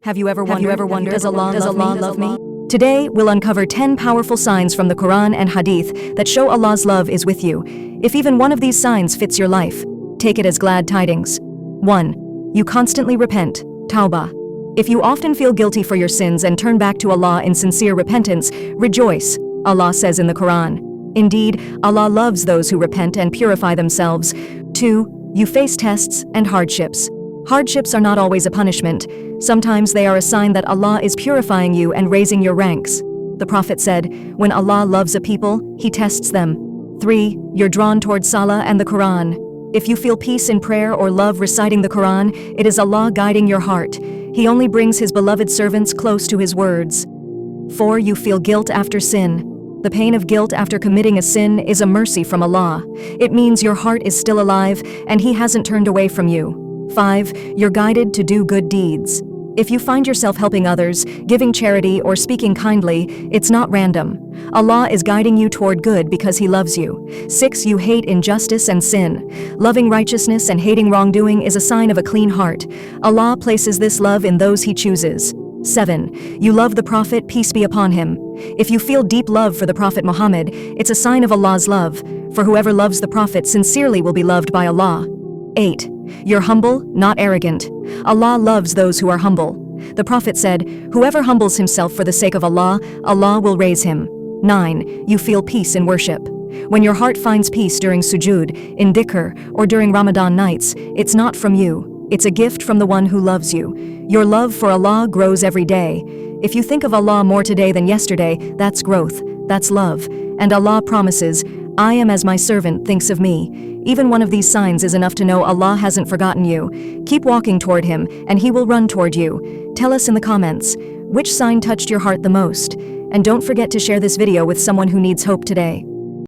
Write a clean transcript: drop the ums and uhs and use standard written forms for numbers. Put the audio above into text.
Have you ever wondered, does Allah love me? Today, we'll uncover 10 powerful signs from the Quran and Hadith that show Allah's love is with you. If even one of these signs fits your life, take it as glad tidings. 1. You constantly repent. Tawbah. If you often feel guilty for your sins and turn back to Allah in sincere repentance, rejoice, Allah says in the Quran. Indeed, Allah loves those who repent and purify themselves. 2. You face tests and hardships. Hardships are not always a punishment. Sometimes they are a sign that Allah is purifying you and raising your ranks. The Prophet said, when Allah loves a people, He tests them. 3. You're drawn towards Salah and the Quran. If you feel peace in prayer or love reciting the Quran, it is Allah guiding your heart. He only brings His beloved servants close to His words. 4. You feel guilt after sin. The pain of guilt after committing a sin is a mercy from Allah. It means your heart is still alive and He hasn't turned away from you. 5. You're guided to do good deeds. If you find yourself helping others, giving charity, or speaking kindly, it's not random. Allah is guiding you toward good because He loves you. 6. You hate injustice and sin. Loving righteousness and hating wrongdoing is a sign of a clean heart. Allah places this love in those He chooses. 7. You love the Prophet, peace be upon him. If you feel deep love for the Prophet Muhammad, it's a sign of Allah's love, for whoever loves the Prophet sincerely will be loved by Allah. 8. You're humble, not arrogant. Allah loves those who are humble. The Prophet said, whoever humbles himself for the sake of Allah, Allah will raise him. 9. You feel peace in worship. When your heart finds peace during sujood, in dhikr, or during Ramadan nights, it's not from you. It's a gift from the one who loves you. Your love for Allah grows every day. If you think of Allah more today than yesterday, that's growth, that's love. And Allah promises, I am as my servant thinks of me. Even one of these signs is enough to know Allah hasn't forgotten you. Keep walking toward Him, and He will run toward you. Tell us in the comments, which sign touched your heart the most? And don't forget to share this video with someone who needs hope today.